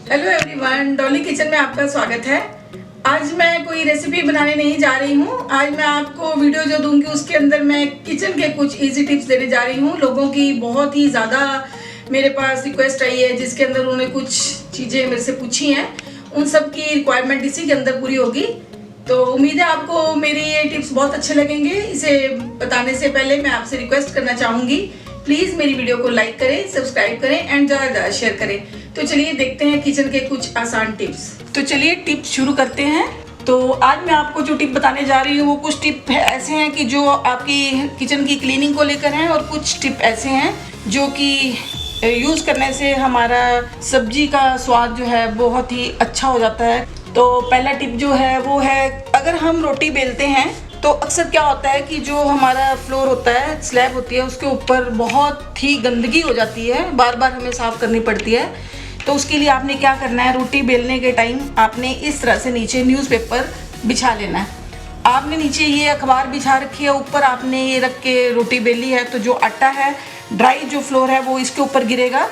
Hello everyone, Dolly kitchen में आपका स्वागत है। आज मैं कोई रेसिपी बनाने नहीं जा रही हूँ। आज मैं आपको वीडियो जो दूंगी उसके अंदर मैं किचन के कुछ इजी टिप्स देने जा रही हूँ। लोगों की बहुत ही ज़्यादा मेरे पास रिक्वेस्ट आई है जिसके अंदर उन्होंने कुछ चीज़ें मेरे से पूछी हैं, उन सब की रिक्वायरमेंट इसी के अंदर पूरी होगी। तो उम्मीद है आपको मेरे ये टिप्स बहुत अच्छे लगेंगे। इसे बताने से पहले मैं आपसे रिक्वेस्ट करना चाहूँगी, प्लीज़ मेरी वीडियो को लाइक करें, सब्सक्राइब करें एंड ज़्यादा ज़्यादा शेयर करें। तो चलिए देखते हैं किचन के कुछ आसान टिप्स। तो चलिए टिप्स शुरू करते हैं। तो आज मैं आपको जो टिप बताने जा रही हूँ वो कुछ टिप ऐसे हैं कि जो आपकी किचन की क्लीनिंग को लेकर हैं, और कुछ टिप ऐसे हैं जो कि यूज़ करने से हमारा सब्जी का स्वाद जो है बहुत ही अच्छा हो जाता है। तो पहला टिप जो है वो है, अगर हम रोटी बेलते हैं तो अक्सर क्या होता है कि जो हमारा फ्लोर होता है, स्लैब होती है, उसके ऊपर बहुत ही गंदगी हो जाती है, बार बार हमें साफ़ करनी पड़ती है। तो उसके लिए आपने क्या करना है, रोटी बेलने के टाइम आपने इस तरह से नीचे न्यूज़पेपर बिछा लेना है। आपने नीचे ये अखबार बिछा रखी है, ऊपर आपने ये रख के रोटी बेली है, तो जो आटा है, ड्राई जो फ्लोर है वो इसके ऊपर गिरेगा।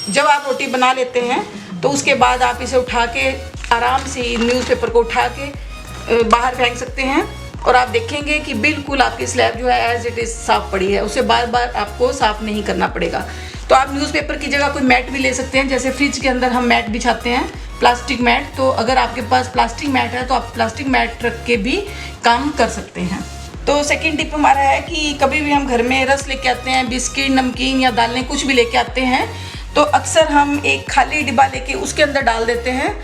जब आप रोटी बना लेते हैं तो उसके बाद आप इसे उठा के आराम से न्यूज़पेपर को उठा के बाहर फेंक सकते हैं, और आप देखेंगे कि बिल्कुल आपकी स्लैब जो है एज इट इज़ साफ़ पड़ी है, उसे बार बार आपको साफ़ नहीं करना पड़ेगा। तो आप न्यूज़पेपर की जगह कोई मैट भी ले सकते हैं, जैसे फ्रिज के अंदर हम मैट बिछाते हैं, प्लास्टिक मैट। तो अगर आपके पास प्लास्टिक मैट है तो आप प्लास्टिक मैट रख के भी काम कर सकते हैं। तो सेकंड टिप हमारा है कि कभी भी हम घर में रस लेके आते हैं, बिस्किट, नमकीन या दालें कुछ भी लेके आते हैं, तो अक्सर हम एक खाली डिब्बा लेके उसके अंदर डाल देते हैं,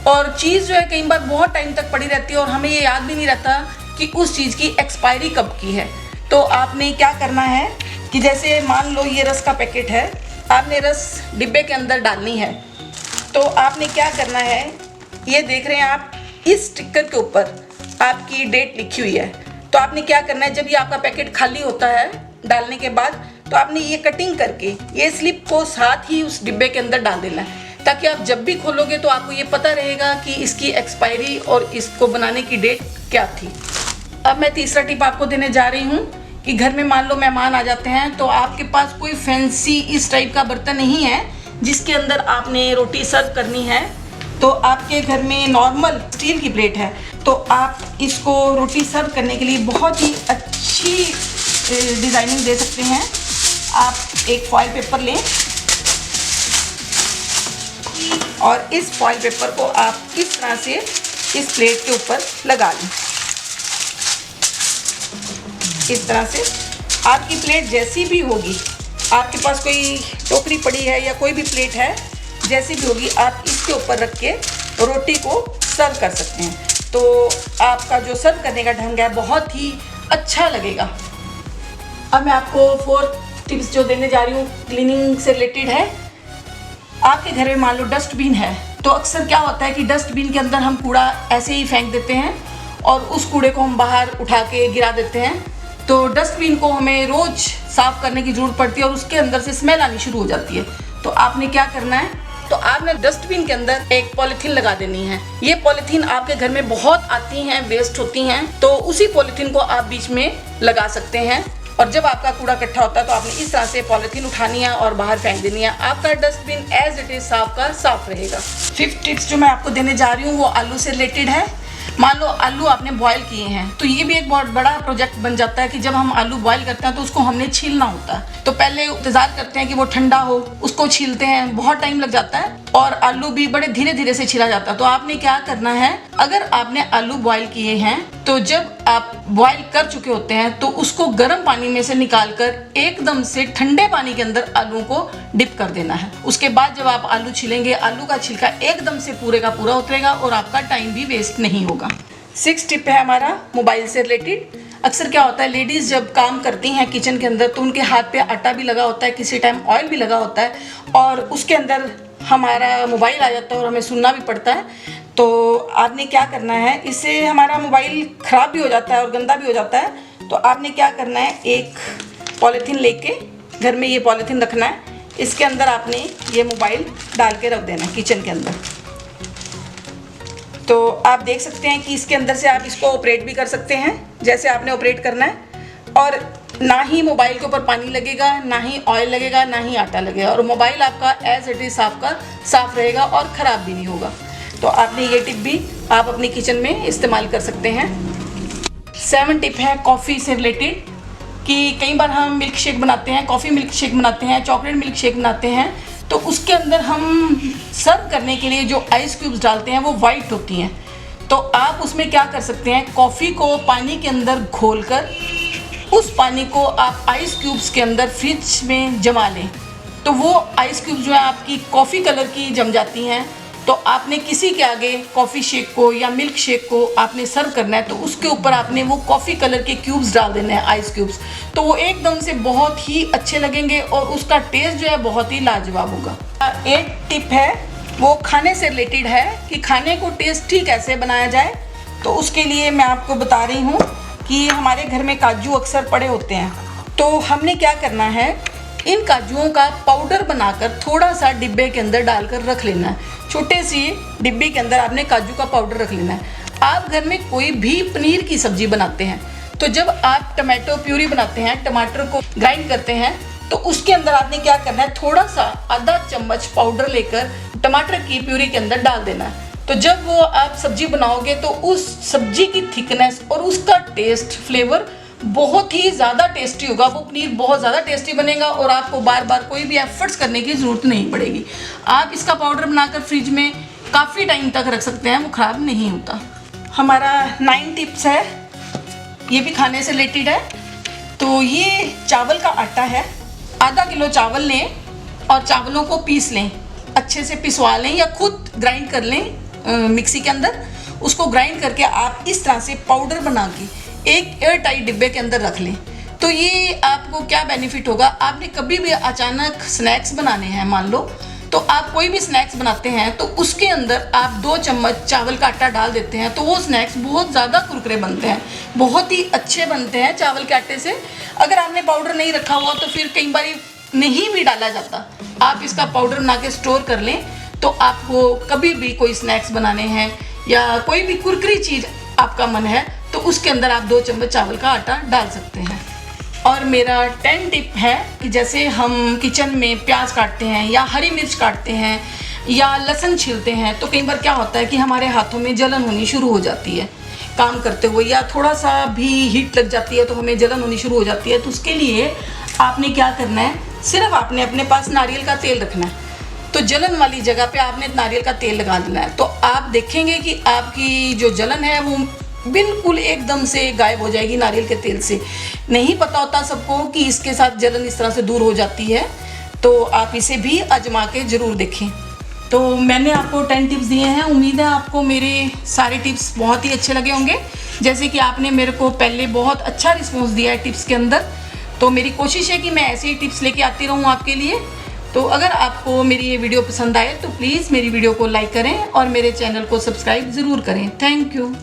और चीज़ जो है कई बार बहुत टाइम तक पड़ी रहती है और हमें ये याद भी नहीं रहता कि उस चीज़ की एक्सपायरी कब की है। तो आपने क्या करना है कि जैसे मान लो ये रस का पैकेट है, आपने रस डिब्बे के अंदर डालनी है। तो आपने क्या करना है, ये देख रहे हैं आप, इस स्टिकर के ऊपर आपकी डेट लिखी हुई है। तो आपने क्या करना है, जब ये आपका पैकेट खाली होता है डालने के बाद, तो आपने ये कटिंग करके ये स्लिप को साथ ही उस डिब्बे के अंदर डाल देना है, ताकि आप जब भी खोलोगे तो आपको ये पता रहेगा कि इसकी एक्सपायरी और इसको बनाने की डेट क्या थी। अब मैं तीसरा टिप आपको देने जा रही हूँ कि घर में मान लो मेहमान आ जाते हैं, तो आपके पास कोई फैंसी इस टाइप का बर्तन नहीं है जिसके अंदर आपने रोटी सर्व करनी है। तो आपके घर में नॉर्मल स्टील की प्लेट है, तो आप इसको रोटी सर्व करने के लिए बहुत ही अच्छी डिज़ाइनिंग दे सकते हैं। आप एक फॉइल पेपर लें और इस फॉइल पेपर को आप इस तरह से इस प्लेट के ऊपर लगा लें। इस तरह से आपकी प्लेट जैसी भी होगी, आपके पास कोई टोकरी पड़ी है या कोई भी प्लेट है, जैसी भी होगी, आप इसके ऊपर रख के रोटी को सर्व कर सकते हैं। तो आपका जो सर्व करने का ढंग है बहुत ही अच्छा लगेगा। अब मैं आपको 4 टिप्स जो देने जा रही हूँ क्लीनिंग से रिलेटेड है। आपके घर में मान लो डस्टबिन है, तो अक्सर क्या होता है कि डस्टबिन के अंदर हम कूड़ा ऐसे ही फेंक देते हैं और उस कूड़े को हम बाहर उठा के गिरा देते हैं। तो डस्टबिन को हमें रोज़ साफ़ करने की ज़रूरत पड़ती है और उसके अंदर से स्मेल आनी शुरू हो जाती है। तो आपने क्या करना है, तो आपने डस्टबिन के अंदर एक पॉलीथीन लगा देनी है। ये पॉलीथीन आपके घर में बहुत आती हैं, वेस्ट होती हैं, तो उसी पॉलीथीन को आप बीच में लगा सकते हैं, और जब आपका कूड़ा इकट्ठा होता है तो आपने इस तरह से पॉलीथीन उठानी है और बाहर फेंक देनी है। आपका डस्टबिन एज इट इज़ साफ का साफ रहेगा। 5th टिप्स जो मैं आपको देने जा रही हूँ वो आलू से रिलेटेड है। मान लो आलू आपने बॉईल किए हैं, तो ये भी एक बहुत बड़ा प्रोजेक्ट बन जाता है कि जब हम आलू बॉईल करते हैं तो उसको हमने छीलना होता है। तो पहले इंतज़ार करते हैं कि वो ठंडा हो, उसको छीलते हैं, बहुत टाइम लग जाता है और आलू भी बड़े धीरे धीरे से छीला जाता है। तो आपने क्या करना है, अगर आपने आलू बॉईल किए हैं तो जब आप बॉईल कर चुके होते हैं तो उसको गर्म पानी में से निकाल कर एकदम से ठंडे पानी के अंदर आलू को डिप कर देना है। उसके बाद जब आप आलू छीलेंगे, आलू का छिलका एकदम से पूरे का पूरा उतरेगा और आपका टाइम भी वेस्ट नहीं होगा। 6th टिप है हमारा मोबाइल से रिलेटेड। अक्सर क्या होता है, लेडीज़ जब काम करती हैं किचन के अंदर तो उनके हाथ पे आटा भी लगा होता है, किसी टाइम ऑयल भी लगा होता है, और उसके अंदर हमारा मोबाइल आ जाता है और हमें सुनना भी पड़ता है। तो आपने क्या करना है, इससे हमारा मोबाइल ख़राब भी हो जाता है और गंदा भी हो जाता है। तो आपने क्या करना है, एक पॉलीथीन लेके घर में ये पॉलीथीन रखना है, इसके अंदर आपने ये मोबाइल डाल के रख देना है किचन के अंदर। तो आप देख सकते हैं कि इसके अंदर से आप इसको ऑपरेट भी कर सकते हैं, जैसे आपने ऑपरेट करना है। और ना ही मोबाइल के ऊपर पानी लगेगा, ना ही ऑयल लगेगा, ना ही आटा लगेगा, और मोबाइल आपका एज इट इज़ आपका साफ रहेगा और ख़राब भी नहीं होगा। तो आपने ये टिप भी आप अपनी किचन में इस्तेमाल कर सकते हैं। 7 टिप है कॉफ़ी से रिलेटेड, कि कई बार हम मिल्क शेक बनाते हैं, कॉफ़ी मिल्क शेक बनाते हैं, चॉकलेट मिल्क शेक बनाते हैं, तो उसके अंदर हम सर्व करने के लिए जो आइस क्यूब्स डालते हैं वो वाइट होती हैं। तो आप उसमें क्या कर सकते हैं, कॉफ़ी को पानी के अंदर घोलकर उस पानी को आप आइस क्यूब्स के अंदर फ्रिज में जमा लें, तो वो आइस क्यूब्स जो है आपकी कॉफ़ी कलर की जम जाती हैं। तो आपने किसी के आगे कॉफ़ी शेक को या मिल्क शेक को आपने सर्व करना है, तो उसके ऊपर आपने वो कॉफ़ी कलर के क्यूब्स डाल देने हैं, आइस क्यूब्स, तो वो एकदम से बहुत ही अच्छे लगेंगे और उसका टेस्ट जो है बहुत ही लाजवाब होगा। एक टिप है वो खाने से रिलेटेड है, कि खाने को टेस्टी कैसे बनाया जाए। तो उसके लिए मैं आपको बता रही हूँ कि हमारे घर में काजू अक्सर पड़े होते हैं, तो हमने क्या करना है, इन काजुओं का पाउडर बनाकर थोड़ा सा डिब्बे के अंदर डालकर रख लेना है। छोटे सी डिब्बे के अंदर आपने काजू का पाउडर रख लेना है। आप घर में कोई भी पनीर की सब्जी बनाते हैं, तो जब आप टमाटो प्यूरी बनाते हैं, टमाटर को ग्राइंड करते हैं, तो उसके अंदर आपने क्या करना है, थोड़ा सा आधा चम्मच पाउडर लेकर टमाटर की प्यूरी के अंदर डाल देना है। तो जब वो आप सब्जी बनाओगे तो उस सब्जी की थिकनेस और उसका टेस्ट, फ्लेवर बहुत ही ज़्यादा टेस्टी होगा। वो पनीर बहुत ज़्यादा टेस्टी बनेगा और आपको बार बार कोई भी एफर्ट्स करने की ज़रूरत नहीं पड़ेगी। आप इसका पाउडर बनाकर फ्रिज में काफ़ी टाइम तक रख सकते हैं, वो ख़राब नहीं होता। हमारा 9 टिप्स है, ये भी खाने से रिलेटेड है। तो ये चावल का आटा है, आधा किलो चावल लें और चावलों को पीस लें, अच्छे से पिसवा लें या खुद ग्राइंड कर लें मिक्सी के अंदर। उसको ग्राइंड करके आप इस तरह से पाउडर बना के एक एयर टाइट डिब्बे के अंदर रख लें। तो ये आपको क्या बेनिफिट होगा, आपने कभी भी अचानक स्नैक्स बनाने हैं, मान लो, तो आप कोई भी स्नैक्स बनाते हैं तो उसके अंदर आप 2 चम्मच चावल का आटा डाल देते हैं, तो वो स्नैक्स बहुत ज़्यादा कुरकुरे बनते हैं, बहुत ही अच्छे बनते हैं चावल के आटे से। अगर आपने पाउडर नहीं रखा हुआ तो फिर कई बार नहीं भी डाला जाता, आप इसका पाउडर बना के स्टोर कर लें, तो आपको कभी भी कोई स्नैक्स बनाने हैं या कोई भी कुरकुरी चीज़ आपका मन है, तो उसके अंदर आप 2 चम्मच चावल का आटा डाल सकते हैं। और मेरा 10 टिप है कि जैसे हम किचन में प्याज काटते हैं या हरी मिर्च काटते हैं या लहसुन छीलते हैं, तो कई बार क्या होता है कि हमारे हाथों में जलन होनी शुरू हो जाती है काम करते हुए, या थोड़ा सा भी हीट लग जाती है तो हमें जलन होनी शुरू हो जाती है। तो उसके लिए आपने क्या करना है, सिर्फ आपने अपने पास नारियल का तेल रखना है, तो जलन वाली जगह पे आपने नारियल का तेल लगा देना है। तो आप देखेंगे कि आपकी जो जलन है वो बिल्कुल एकदम से गायब हो जाएगी नारियल के तेल से। नहीं पता होता सबको कि इसके साथ जलन इस तरह से दूर हो जाती है, तो आप इसे भी आजमा के ज़रूर देखें। तो मैंने आपको 10 टिप्स दिए हैं, उम्मीद है आपको मेरे सारे टिप्स बहुत ही अच्छे लगे होंगे। जैसे कि आपने मेरे को पहले बहुत अच्छा रिस्पॉन्स दिया है टिप्स के अंदर, तो मेरी कोशिश है कि मैं ऐसे ही टिप्स लेके आती रहूँ आपके लिए। तो अगर आपको मेरी ये वीडियो पसंद आए तो प्लीज़ मेरी वीडियो को लाइक करें और मेरे चैनल को सब्सक्राइब ज़रूर करें। Thank you.